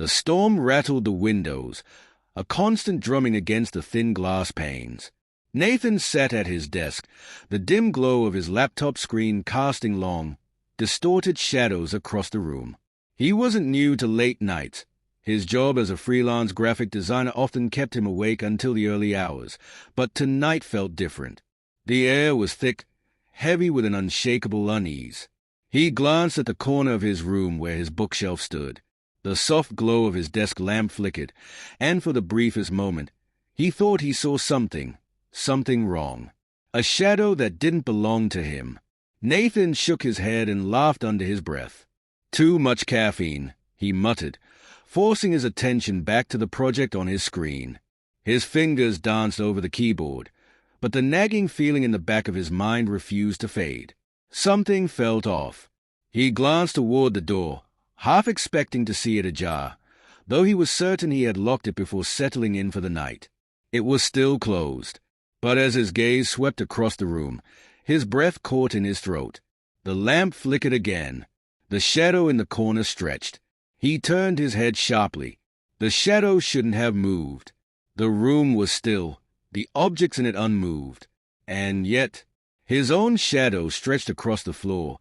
The storm rattled the windows, a constant drumming against the thin glass panes. Nathan sat at his desk, the dim glow of his laptop screen casting long, distorted shadows across the room. He wasn't new to late nights. His job as a freelance graphic designer often kept him awake until the early hours, but tonight felt different. The air was thick, heavy with an unshakable unease. He glanced at the corner of his room where his bookshelf stood. The soft glow of his desk lamp flickered, and for the briefest moment, he thought he saw something wrong. A shadow that didn't belong to him. Nathan shook his head and laughed under his breath. "Too much caffeine," he muttered, forcing his attention back to the project on his screen. His fingers danced over the keyboard, but the nagging feeling in the back of his mind refused to fade. Something felt off. He glanced toward the door, half expecting to see it ajar, though he was certain he had locked it before settling in for the night. It was still closed, but as his gaze swept across the room, his breath caught in his throat. The lamp flickered again. The shadow in the corner stretched. He turned his head sharply. The shadow shouldn't have moved. The room was still, the objects in it unmoved. And yet, his own shadow stretched across the floor,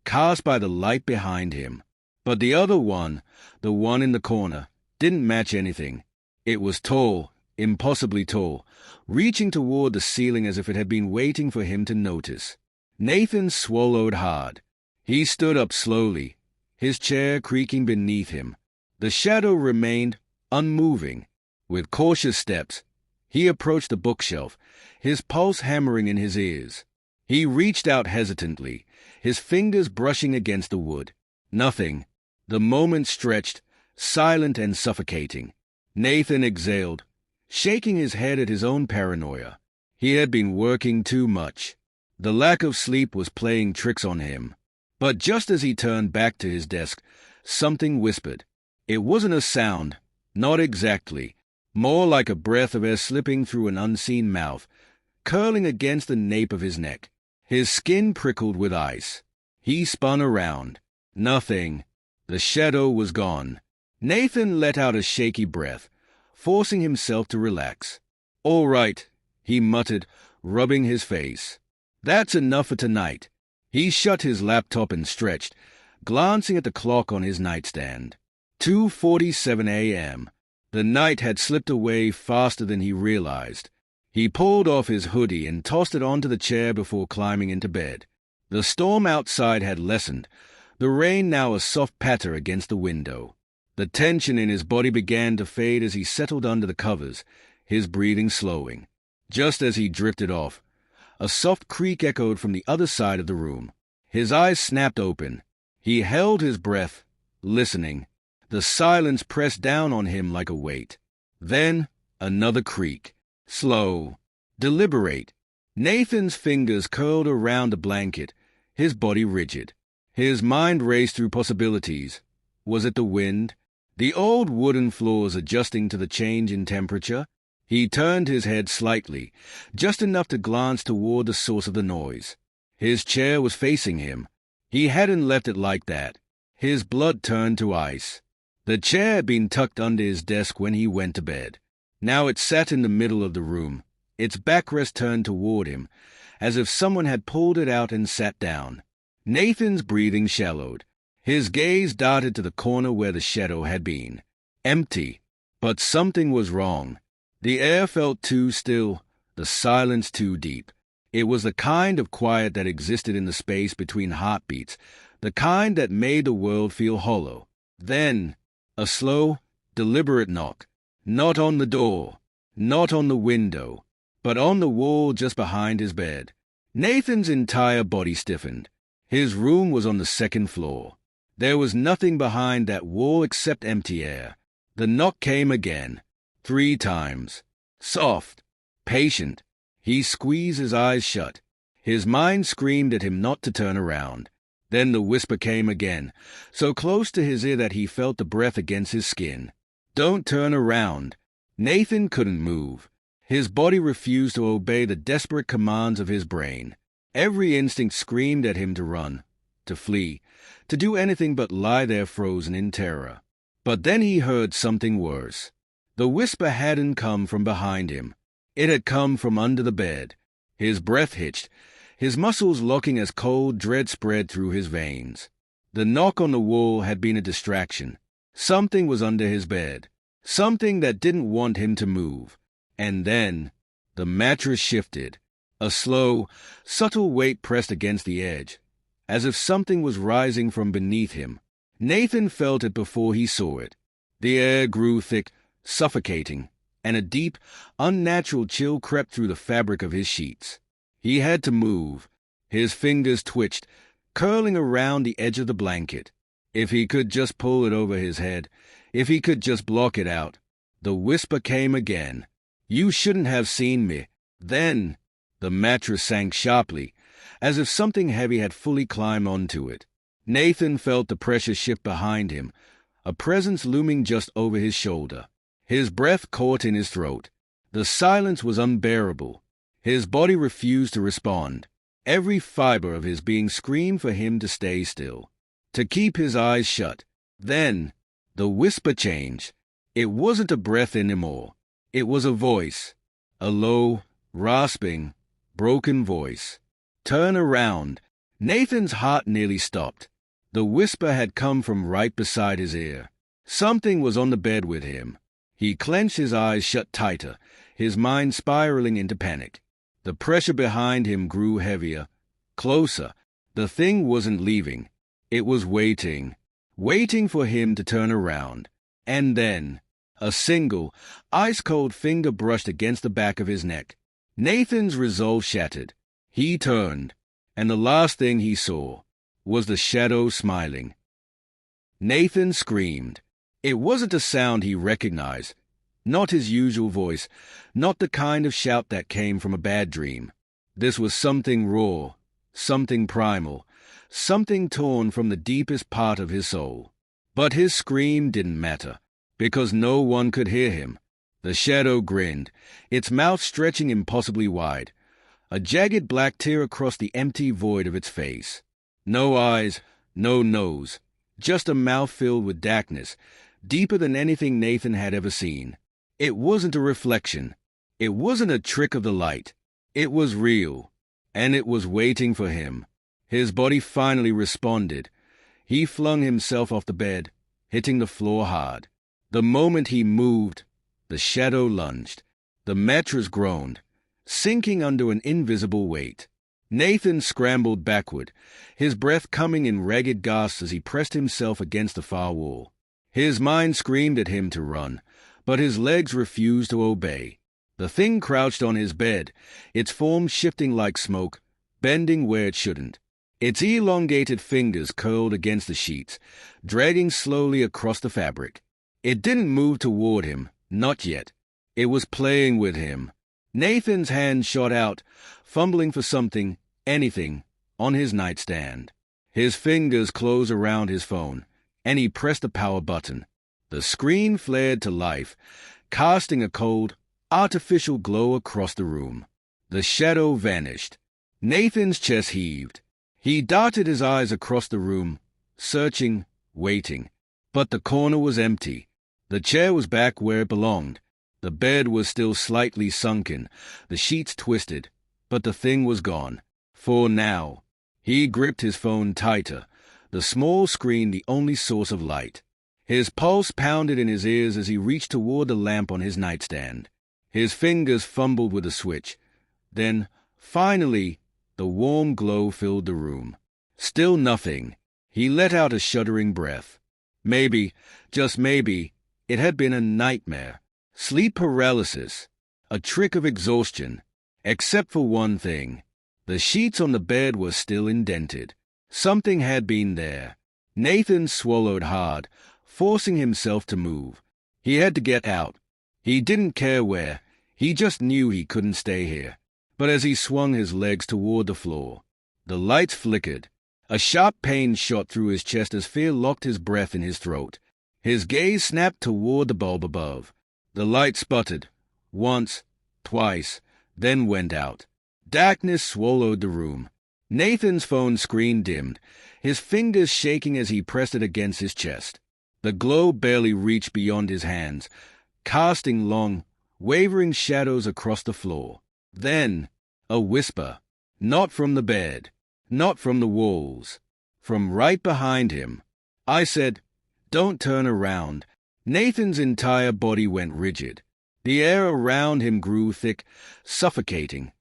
cast by the light behind him. But the other one, the one in the corner, didn't match anything. It was tall, impossibly tall, reaching toward the ceiling as if it had been waiting for him to notice. Nathan swallowed hard. He stood up slowly, his chair creaking beneath him. The shadow remained unmoving. With cautious steps, he approached the bookshelf, his pulse hammering in his ears. He reached out hesitantly, his fingers brushing against the wood. Nothing. The moment stretched, silent and suffocating. Nathan exhaled, shaking his head at his own paranoia. He had been working too much. The lack of sleep was playing tricks on him. But just as he turned back to his desk, something whispered. It wasn't a sound, not exactly, more like a breath of air slipping through an unseen mouth, curling against the nape of his neck. His skin prickled with ice. He spun around. Nothing. The shadow was gone. Nathan let out a shaky breath, forcing himself to relax. "All right," he muttered, rubbing his face. "That's enough for tonight." He shut his laptop and stretched, glancing at the clock on his nightstand. 2:47 a.m. The night had slipped away faster than he realized. He pulled off his hoodie and tossed it onto the chair before climbing into bed. The storm outside had lessened, the rain now a soft patter against the window. The tension in his body began to fade as he settled under the covers, his breathing slowing. Just as he drifted off, a soft creak echoed from the other side of the room. His eyes snapped open. He held his breath, listening. The silence pressed down on him like a weight. Then, another creak. Slow. Deliberate. Nathan's fingers curled around the blanket, his body rigid. His mind raced through possibilities. Was it the wind? The old wooden floors adjusting to the change in temperature? He turned his head slightly, just enough to glance toward the source of the noise. His chair was facing him. He hadn't left it like that. His blood turned to ice. The chair had been tucked under his desk when he went to bed. Now it sat in the middle of the room, its backrest turned toward him, as if someone had pulled it out and sat down. Nathan's breathing shallowed. His gaze darted to the corner where the shadow had been. Empty. But something was wrong. The air felt too still, the silence too deep. It was the kind of quiet that existed in the space between heartbeats, the kind that made the world feel hollow. Then, a slow, deliberate knock. Not on the door, not on the window, but on the wall just behind his bed. Nathan's entire body stiffened. His room was on the second floor. There was nothing behind that wall except empty air. The knock came again. 3 times. Soft. Patient. He squeezed his eyes shut. His mind screamed at him not to turn around. Then the whisper came again, so close to his ear that he felt the breath against his skin. "Don't turn around." Nathan couldn't move. His body refused to obey the desperate commands of his brain. Every instinct screamed at him to run, to flee, to do anything but lie there frozen in terror. But then he heard something worse. The whisper hadn't come from behind him. It had come from under the bed. His breath hitched, his muscles locking as cold dread spread through his veins. The knock on the wall had been a distraction. Something was under his bed. Something that didn't want him to move. And then the mattress shifted. A slow, subtle weight pressed against the edge, as if something was rising from beneath him. Nathan felt it before he saw it. The air grew thick, suffocating, and a deep, unnatural chill crept through the fabric of his sheets. He had to move. His fingers twitched, curling around the edge of the blanket. If he could just pull it over his head, if he could just block it out. The whisper came again. "You shouldn't have seen me." Then the mattress sank sharply, as if something heavy had fully climbed onto it. Nathan felt the pressure shift behind him, a presence looming just over his shoulder. His breath caught in his throat. The silence was unbearable. His body refused to respond. Every fiber of his being screamed for him to stay still, to keep his eyes shut. Then the whisper changed. It wasn't a breath anymore. It was a voice, a low, rasping, broken voice. "Turn around." Nathan's heart nearly stopped. The whisper had come from right beside his ear. Something was on the bed with him. He clenched his eyes shut tighter, his mind spiraling into panic. The pressure behind him grew heavier, closer. The thing wasn't leaving. It was waiting for him to turn around. And then a single, ice-cold finger brushed against the back of his neck. Nathan's resolve shattered. He turned, and the last thing he saw was the shadow smiling. Nathan screamed. It wasn't a sound he recognized, not his usual voice, not the kind of shout that came from a bad dream. This was something raw, something primal, something torn from the deepest part of his soul. But his scream didn't matter, because no one could hear him. The shadow grinned, its mouth stretching impossibly wide, a jagged black tear across the empty void of its face. No eyes, no nose, just a mouth filled with darkness, deeper than anything Nathan had ever seen. It wasn't a reflection. It wasn't a trick of the light. It was real, and it was waiting for him. His body finally responded. He flung himself off the bed, hitting the floor hard. The moment he moved, the shadow lunged. The mattress groaned, sinking under an invisible weight. Nathan scrambled backward, his breath coming in ragged gasps as he pressed himself against the far wall. His mind screamed at him to run, but his legs refused to obey. The thing crouched on his bed, its form shifting like smoke, bending where it shouldn't. Its elongated fingers curled against the sheets, dragging slowly across the fabric. It didn't move toward him, not yet. It was playing with him. Nathan's hand shot out, fumbling for something, anything, on his nightstand. His fingers closed around his phone, and he pressed the power button. The screen flared to life, casting a cold, artificial glow across the room. The shadow vanished. Nathan's chest heaved. He darted his eyes across the room, searching, waiting. But the corner was empty. The chair was back where it belonged. The bed was still slightly sunken, the sheets twisted, but the thing was gone. For now. He gripped his phone tighter, the small screen the only source of light. His pulse pounded in his ears as he reached toward the lamp on his nightstand. His fingers fumbled with the switch. Then, finally, the warm glow filled the room. Still nothing. He let out a shuddering breath. Maybe, just maybe, it had been a nightmare. Sleep paralysis. A trick of exhaustion. Except for one thing. The sheets on the bed were still indented. Something had been there. Nathan swallowed hard, forcing himself to move. He had to get out. He didn't care where. He just knew he couldn't stay here. But as he swung his legs toward the floor, the lights flickered. A sharp pain shot through his chest as fear locked his breath in his throat. His gaze snapped toward the bulb above. The light sputtered, once, twice, then went out. Darkness swallowed the room. Nathan's phone screen dimmed, his fingers shaking as he pressed it against his chest. The glow barely reached beyond his hands, casting long, wavering shadows across the floor. Then, a whisper, not from the bed, not from the walls, from right behind him. I said, "Don't turn around." Nathan's entire body went rigid. The air around him grew thick, suffocating,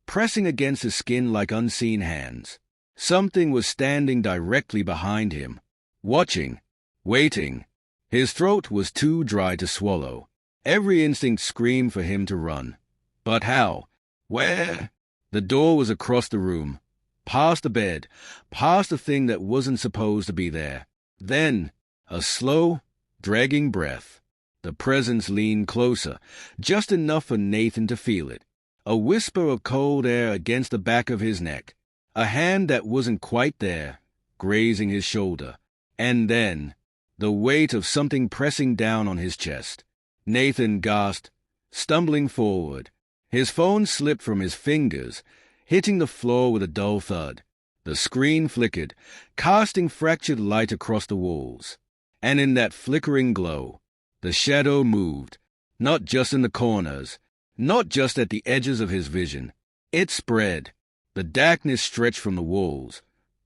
pressing against his skin like unseen hands. Something was standing directly behind him, watching, waiting. His throat was too dry to swallow. Every instinct screamed for him to run. But how? Where? The door was across the room, past the bed, past the thing that wasn't supposed to be there. Then, a slow, dragging breath. The presence leaned closer, just enough for Nathan to feel it. A whisper of cold air against the back of his neck. A hand that wasn't quite there, grazing his shoulder. And then, the weight of something pressing down on his chest. Nathan gasped, stumbling forward. His phone slipped from his fingers, hitting the floor with a dull thud. The screen flickered, casting fractured light across the walls. And in that flickering glow, the shadow moved, not just in the corners, not just at the edges of his vision. It spread. The darkness stretched from the walls,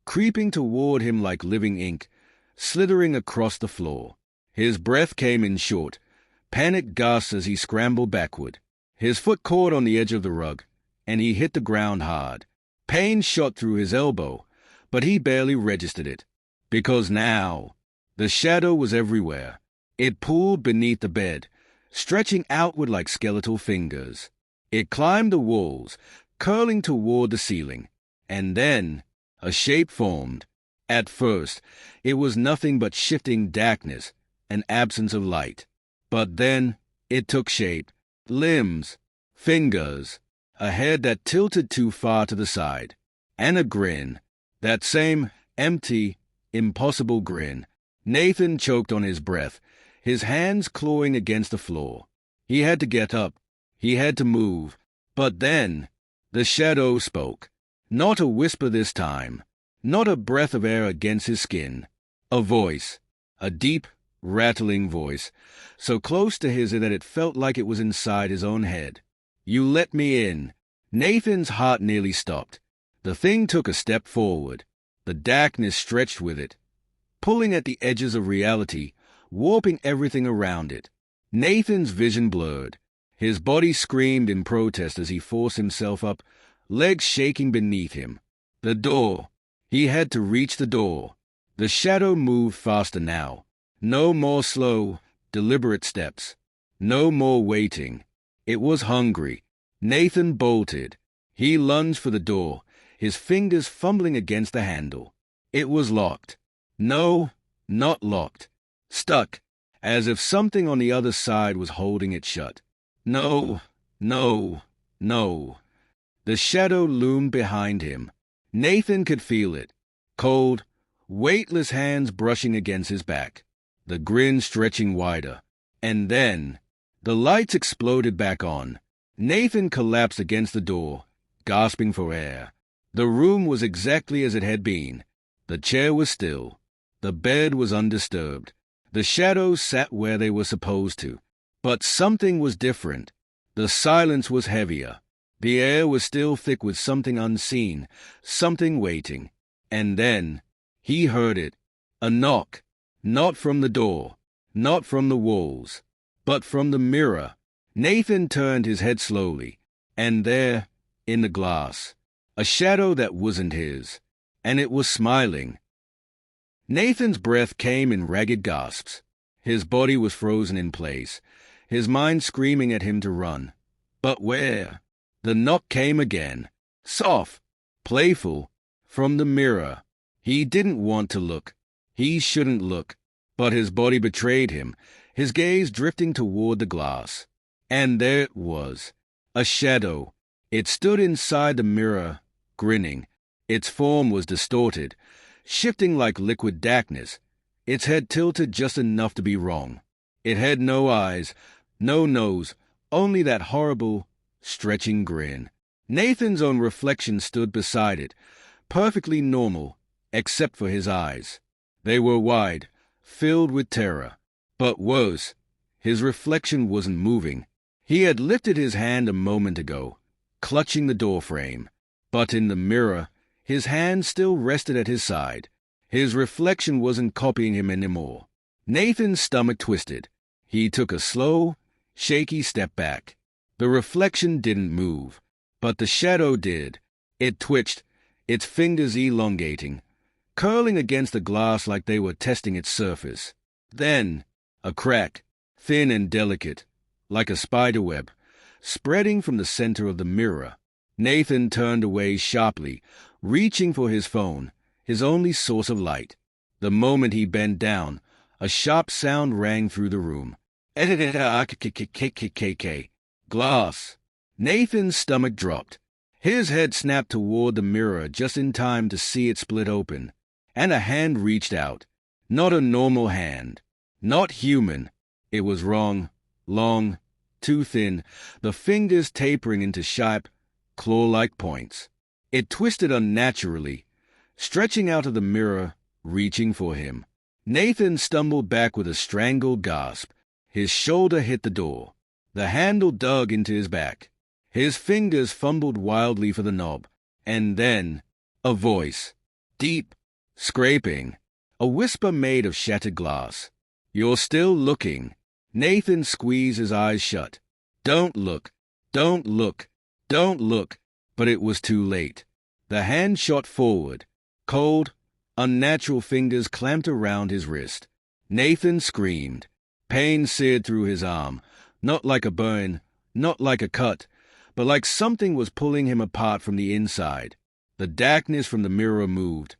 creeping toward him like living ink, slithering across the floor. His breath came in short, panicked gasps as he scrambled backward. His foot caught on the edge of the rug, and he hit the ground hard. Pain shot through his elbow, but he barely registered it, because now the shadow was everywhere. It pulled beneath the bed, stretching outward like skeletal fingers. It climbed the walls, curling toward the ceiling, and then a shape formed. At first, it was nothing but shifting darkness, an absence of light. But then it took shape, limbs, fingers, a head that tilted too far to the side, and a grin, that same empty, impossible grin. Nathan choked on his breath, his hands clawing against the floor. He had to get up. He had to move. But then the shadow spoke. Not a whisper this time, not a breath of air against his skin. A voice, a deep, rattling voice, so close to his that it felt like it was inside his own head. "You let me in." Nathan's heart nearly stopped. The thing took a step forward. The darkness stretched with it, pulling at the edges of reality, warping everything around it. Nathan's vision blurred. His body screamed in protest as he forced himself up, legs shaking beneath him. The door. He had to reach the door. The shadow moved faster now. No more slow, deliberate steps. No more waiting. It was hungry. Nathan bolted. He lunged for the door, his fingers fumbling against the handle. It was locked. No, not locked. Stuck, as if something on the other side was holding it shut. No, no, no. The shadow loomed behind him. Nathan could feel it. Cold, weightless hands brushing against his back. The grin stretching wider. And then the lights exploded back on. Nathan collapsed against the door, gasping for air. The room was exactly as it had been. The chair was still. The bed was undisturbed. The shadows sat where they were supposed to. But something was different. The silence was heavier. The air was still thick with something unseen, something waiting. And then he heard it. A knock. Not from the door, not from the walls, but from the mirror. Nathan turned his head slowly, and there, in the glass, a shadow that wasn't his, and it was smiling. Nathan's breath came in ragged gasps. His body was frozen in place, his mind screaming at him to run. But where? The knock came again, soft, playful, from the mirror. He didn't want to look. He shouldn't look. But his body betrayed him, his gaze drifting toward the glass. And there it was, a shadow. It stood inside the mirror, grinning. Its form was distorted, shifting like liquid darkness, its head tilted just enough to be wrong. It had no eyes, no nose, only that horrible, stretching grin. Nathan's own reflection stood beside it, perfectly normal, except for his eyes. They were wide, filled with terror. But worse, his reflection wasn't moving. He had lifted his hand a moment ago, clutching the doorframe, but in the mirror, his hand still rested at his side. His reflection wasn't copying him anymore. Nathan's stomach twisted. He took a slow, shaky step back. The reflection didn't move, but the shadow did. It twitched, its fingers elongating, curling against the glass like they were testing its surface. Then, a crack, thin and delicate, like a spiderweb, spreading from the center of the mirror. Nathan turned away sharply, reaching for his phone, his only source of light. The moment he bent down, a sharp sound rang through the room. Glass. Nathan's stomach dropped. His head snapped toward the mirror just in time to see it split open, and a hand reached out. Not a normal hand. Not human. It was wrong, long, too thin, the fingers tapering into sharp, claw-like points. It twisted unnaturally, stretching out of the mirror, reaching for him. Nathan stumbled back with a strangled gasp. His shoulder hit the door. The handle dug into his back. His fingers fumbled wildly for the knob. And then, a voice. Deep, scraping. A whisper made of shattered glass. "You're still looking." Nathan squeezed his eyes shut. "Don't look. Don't look. Don't look." But it was too late. The hand shot forward. Cold, unnatural fingers clamped around his wrist. Nathan screamed. Pain seared through his arm, not like a burn, not like a cut, but like something was pulling him apart from the inside. The darkness from the mirror moved,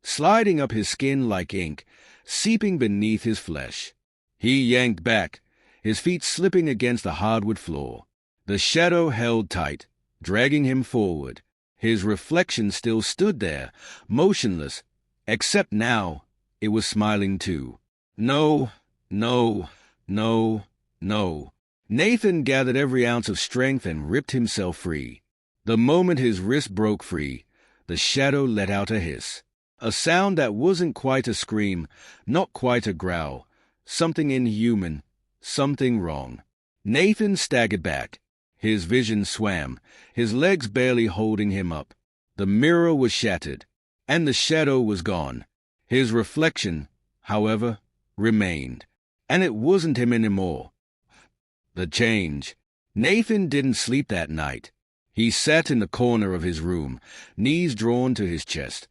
sliding up his skin like ink, seeping beneath his flesh. He yanked back, his feet slipping against the hardwood floor. The shadow held tight, dragging him forward. His reflection still stood there, motionless, except now it was smiling too. No, no, no, no. Nathan gathered every ounce of strength and ripped himself free. The moment his wrist broke free, the shadow let out a hiss. A sound that wasn't quite a scream, not quite a growl. Something inhuman, something wrong. Nathan staggered back. His vision swam, his legs barely holding him up. The mirror was shattered, and the shadow was gone. His reflection, however, remained, and it wasn't him anymore. The change. Nathan didn't sleep that night. He sat in the corner of his room, knees drawn to his chest,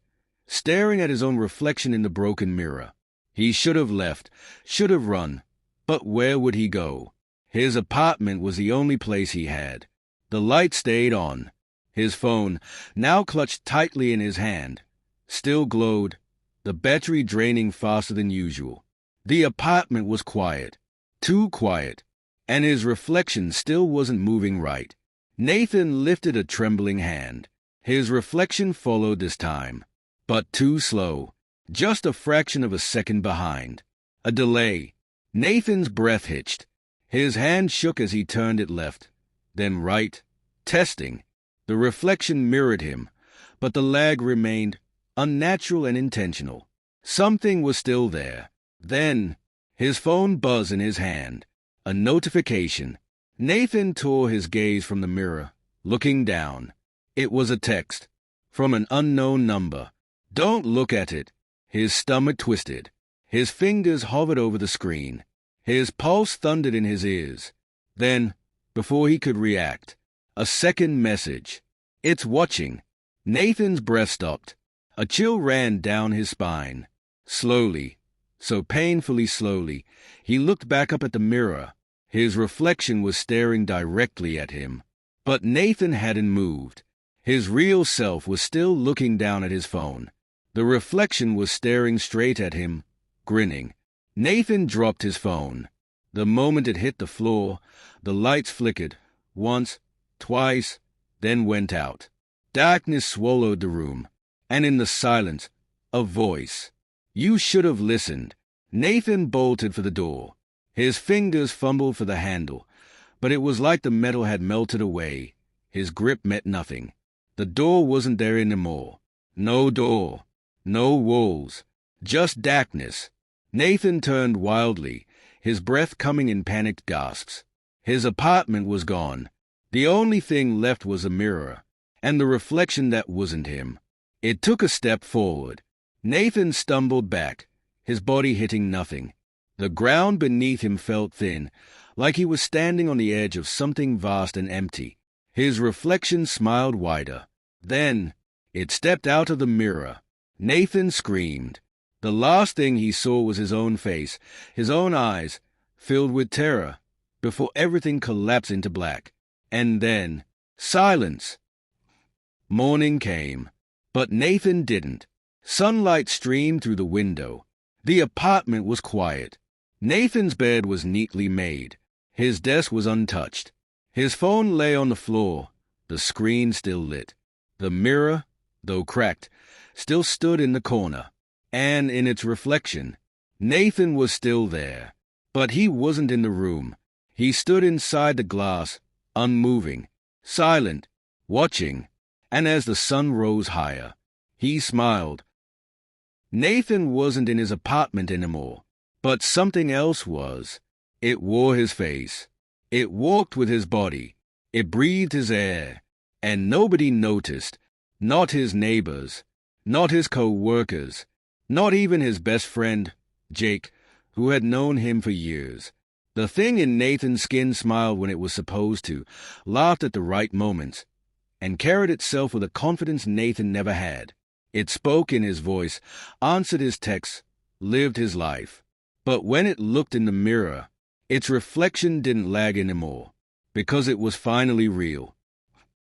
staring at his own reflection in the broken mirror. He should have left, should have run, but where would he go? His apartment was the only place he had. The light stayed on. His phone, now clutched tightly in his hand, still glowed, the battery draining faster than usual. The apartment was quiet, too quiet, and his reflection still wasn't moving right. Nathan lifted a trembling hand. His reflection followed this time, but too slow, just a fraction of a second behind. A delay. Nathan's breath hitched. His hand shook as he turned it left, then right, testing. The reflection mirrored him, but the lag remained unnatural and intentional. Something was still there. Then, his phone buzzed in his hand. A notification. Nathan tore his gaze from the mirror, looking down. It was a text, from an unknown number. Don't look at it. His stomach twisted. His fingers hovered over the screen. His pulse thundered in his ears. Then, before he could react, a second message. "It's watching." Nathan's breath stopped. A chill ran down his spine. Slowly, so painfully slowly, he looked back up at the mirror. His reflection was staring directly at him. But Nathan hadn't moved. His real self was still looking down at his phone. The reflection was staring straight at him, grinning. Nathan dropped his phone. The moment it hit the floor, the lights flickered, once, twice, then went out. Darkness swallowed the room, and in the silence, a voice. "You should have listened." Nathan bolted for the door. His fingers fumbled for the handle, but it was like the metal had melted away. His grip meant nothing. The door wasn't there anymore. No door. No walls. Just darkness. Nathan turned wildly, his breath coming in panicked gasps. His apartment was gone. The only thing left was a mirror, and the reflection that wasn't him. It took a step forward. Nathan stumbled back, his body hitting nothing. The ground beneath him felt thin, like he was standing on the edge of something vast and empty. His reflection smiled wider. Then, it stepped out of the mirror. Nathan screamed. The last thing he saw was his own face, his own eyes, filled with terror, before everything collapsed into black. And then, silence. Morning came, but Nathan didn't. Sunlight streamed through the window. The apartment was quiet. Nathan's bed was neatly made. His desk was untouched. His phone lay on the floor, the screen still lit. The mirror, though cracked, still stood in the corner. And in its reflection, Nathan was still there. But he wasn't in the room. He stood inside the glass, unmoving, silent, watching, and as the sun rose higher, he smiled. Nathan wasn't in his apartment anymore, but something else was. It wore his face. It walked with his body. It breathed his air. And nobody noticed, not his neighbors, not his co-workers, not even his best friend, Jake, who had known him for years. The thing in Nathan's skin smiled when it was supposed to, laughed at the right moments, and carried itself with a confidence Nathan never had. It spoke in his voice, answered his texts, lived his life. But when it looked in the mirror, its reflection didn't lag anymore, because it was finally real.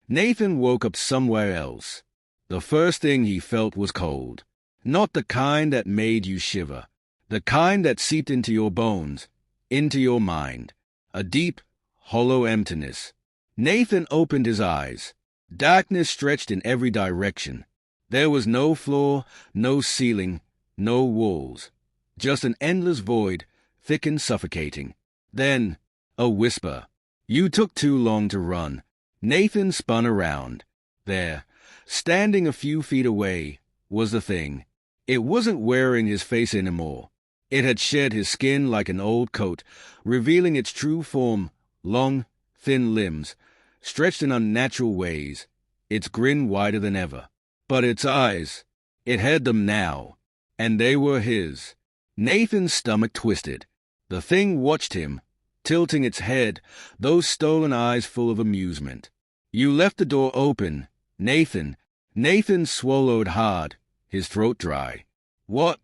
Nathan woke up somewhere else. The first thing he felt was cold. Not the kind that made you shiver, the kind that seeped into your bones, into your mind. A deep, hollow emptiness. Nathan opened his eyes. Darkness stretched in every direction. There was no floor, no ceiling, no walls. Just an endless void, thick and suffocating. Then, a whisper. "You took too long to run." Nathan spun around. There, standing a few feet away, was the thing. It wasn't wearing his face anymore. It had shed his skin like an old coat, revealing its true form, long, thin limbs, stretched in unnatural ways, its grin wider than ever. But its eyes, it had them now, and they were his. Nathan's stomach twisted. The thing watched him, tilting its head, those stolen eyes full of amusement. "You left the door open, Nathan." Nathan swallowed hard, his throat dry. What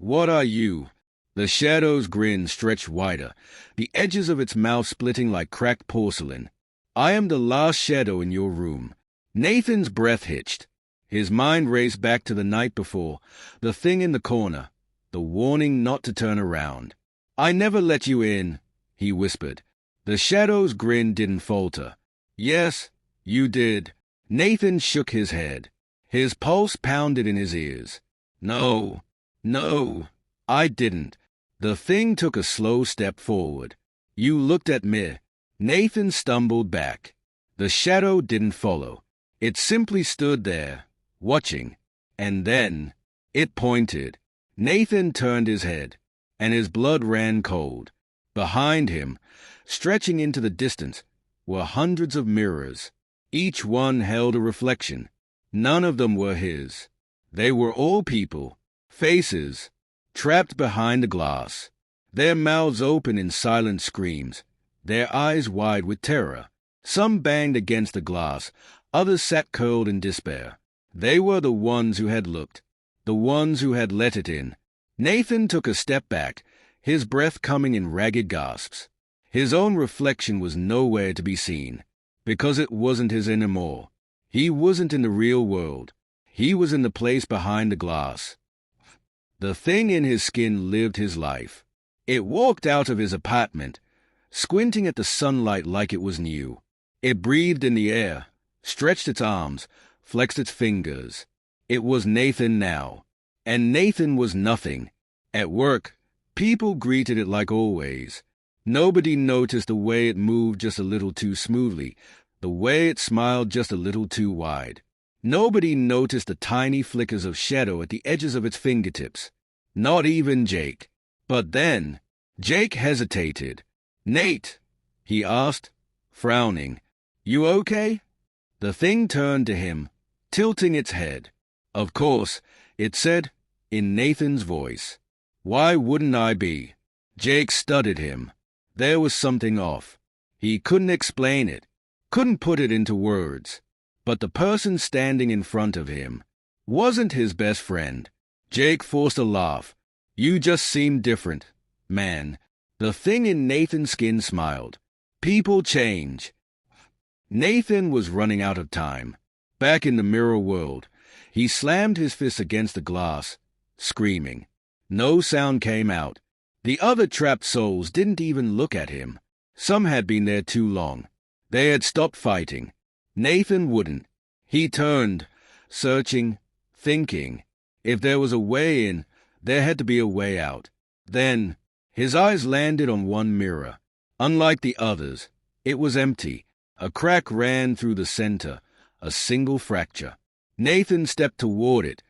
are you?" The shadow's grin stretched wider, the edges of its mouth splitting like cracked porcelain. "I am the last shadow in your room." Nathan's breath hitched. His mind raced back to the night before, the thing in the corner, the warning not to turn around. "I never let you in," he whispered. The shadow's grin didn't falter. "Yes, you did." Nathan shook his head. His pulse pounded in his ears. No, I didn't." The thing took a slow step forward. "You looked at me." Nathan stumbled back. The shadow didn't follow. It simply stood there, watching. And then, it pointed. Nathan turned his head, and his blood ran cold. Behind him, stretching into the distance, were hundreds of mirrors. Each one held a reflection. None of them were his. They were all people, faces, trapped behind the glass, their mouths open in silent screams, their eyes wide with terror. Some banged against the glass, others sat curled in despair. They were the ones who had looked, the ones who had let it in. Nathan took a step back, his breath coming in ragged gasps. His own reflection was nowhere to be seen, because it wasn't his anymore. He wasn't in the real world. He was in the place behind the glass. The thing in his skin lived his life. It walked out of his apartment, squinting at the sunlight like it was new. It breathed in the air, stretched its arms, flexed its fingers. It was Nathan now, and Nathan was nothing. At work, people greeted it like always. Nobody noticed the way it moved just a little too smoothly, the way it smiled just a little too wide. Nobody noticed the tiny flickers of shadow at the edges of its fingertips. Not even Jake. But then, Jake hesitated. "Nate," he asked, frowning, "you okay?" The thing turned to him, tilting its head. "Of course," it said, in Nathan's voice. "Why wouldn't I be?" Jake studied him. There was something off. He couldn't explain it, couldn't put it into words. But the person standing in front of him wasn't his best friend. Jake forced a laugh. "You just seem different, man." The thing in Nathan's skin smiled. "People change." Nathan was running out of time. Back in the mirror world, he slammed his fist against the glass, screaming. No sound came out. The other trapped souls didn't even look at him. Some had been there too long. They had stopped fighting. Nathan wouldn't. He turned, searching, thinking. If there was a way in, there had to be a way out. Then, his eyes landed on one mirror. Unlike the others, it was empty. A crack ran through the center, a single fracture. Nathan stepped toward it,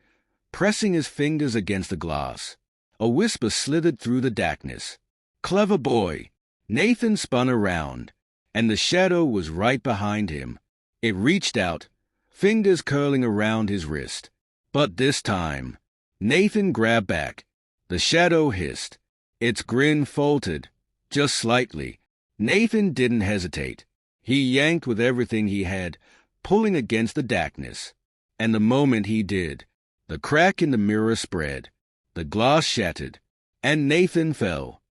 pressing his fingers against the glass. A whisper slithered through the darkness. "Clever boy." Nathan spun around, and the shadow was right behind him. It reached out, fingers curling around his wrist. But this time, Nathan grabbed back. The shadow hissed. Its grin faltered, just slightly. Nathan didn't hesitate. He yanked with everything he had, pulling against the darkness. And the moment he did, the crack in the mirror spread. The glass shattered, and Nathan fell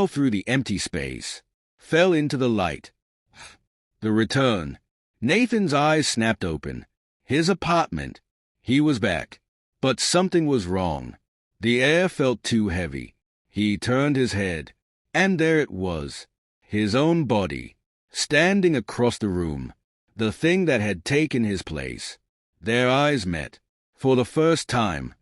through the empty space, fell into the light. The return. Nathan's eyes snapped open. His apartment. He was back. But something was wrong. The air felt too heavy. He turned his head, and there it was, his own body, standing across the room, the thing that had taken his place. Their eyes met. For the first time,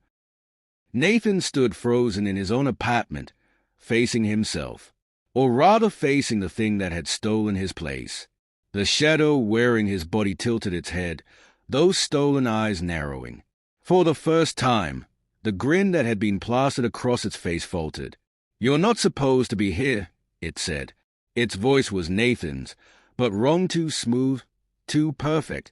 Nathan stood frozen in his own apartment, facing himself, or rather facing the thing that had stolen his place. The shadow wearing his body tilted its head, those stolen eyes narrowing. For the first time, the grin that had been plastered across its face faltered. "You're not supposed to be here," it said. Its voice was Nathan's, but wrong, too smooth, too perfect,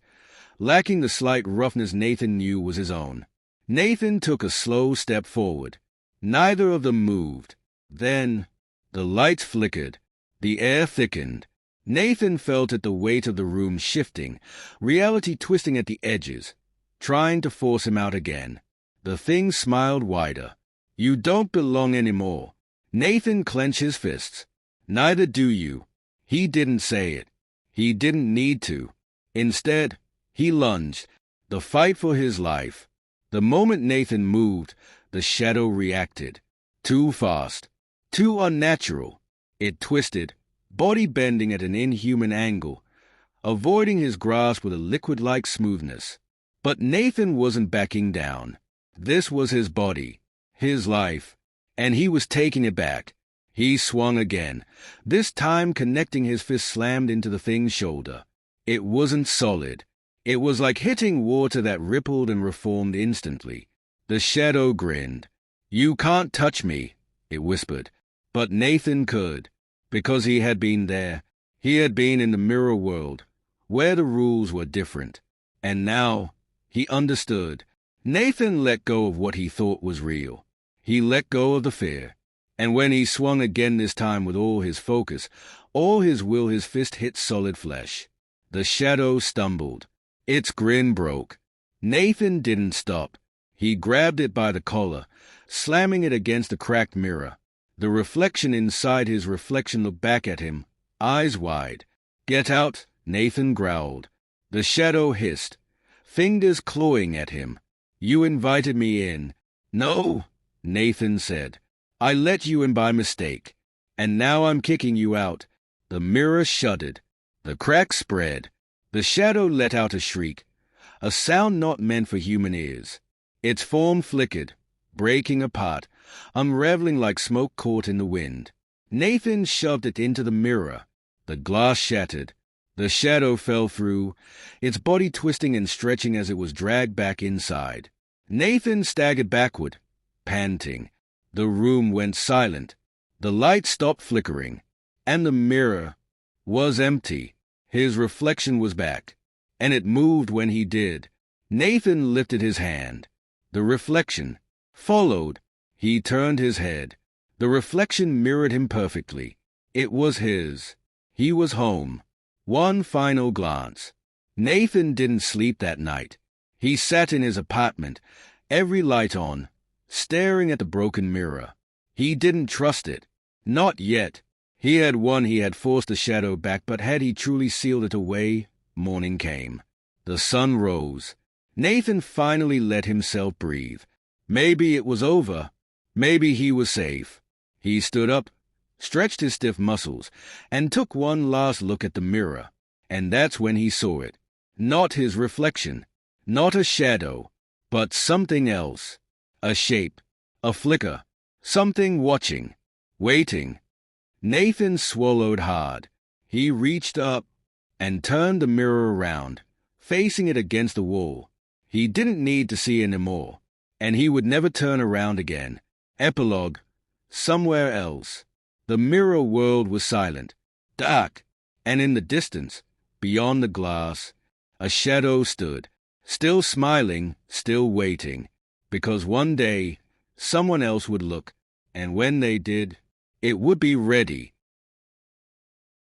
lacking the slight roughness Nathan knew was his own. Nathan took a slow step forward. Neither of them moved. Then, the lights flickered. The air thickened. Nathan felt it, the weight of the room shifting, reality twisting at the edges, trying to force him out again. The thing smiled wider. "You don't belong anymore." Nathan clenched his fists. "Neither do you." He didn't say it. He didn't need to. Instead, he lunged, the fight for his life. The moment Nathan moved, the shadow reacted. Too fast, too unnatural. It twisted, body bending at an inhuman angle, avoiding his grasp with a liquid-like smoothness. But Nathan wasn't backing down. This was his body, his life, and he was taking it back. He swung again, this time connecting his fist slammed into the thing's shoulder. It wasn't solid. It was like hitting water that rippled and reformed instantly. The shadow grinned. "You can't touch me," it whispered. But Nathan could, because he had been there. He had been in the mirror world, where the rules were different. And now, he understood. Nathan let go of what he thought was real. He let go of the fear. And when he swung again, this time with all his focus, all his will, his fist hit solid flesh. The shadow stumbled. Its grin broke. Nathan didn't stop. He grabbed it by the collar, slamming it against the cracked mirror. The reflection inside his reflection looked back at him, eyes wide. "Get out," Nathan growled. The shadow hissed, fingers clawing at him. "You invited me in." "No," Nathan said. "I let you in by mistake, and now I'm kicking you out." The mirror shuddered. The crack spread. The shadow let out a shriek, a sound not meant for human ears. Its form flickered, breaking apart, unraveling like smoke caught in the wind. Nathan shoved it into the mirror. The glass shattered. The shadow fell through, its body twisting and stretching as it was dragged back inside. Nathan staggered backward, panting. The room went silent. The light stopped flickering, and the mirror was empty. His reflection was back, and it moved when he did. Nathan lifted his hand. The reflection followed. He turned his head. The reflection mirrored him perfectly. It was his. He was home. One final glance. Nathan didn't sleep that night. He sat in his apartment, every light on, staring at the broken mirror. He didn't trust it. Not yet. He had won. He had forced the shadow back, but had he truly sealed it away? Morning came. The sun rose. Nathan finally let himself breathe. Maybe it was over. Maybe he was safe. He stood up, stretched his stiff muscles, and took one last look at the mirror. And that's when he saw it. Not his reflection, not a shadow, but something else. A shape, a flicker, something watching, waiting. Nathan swallowed hard. He reached up and turned the mirror around, facing it against the wall. He didn't need to see anymore, and he would never turn around again. Epilogue. Somewhere else. The mirror world was silent, dark, and in the distance, beyond the glass, a shadow stood, still smiling, still waiting, because one day someone else would look, and when they did, it would be ready.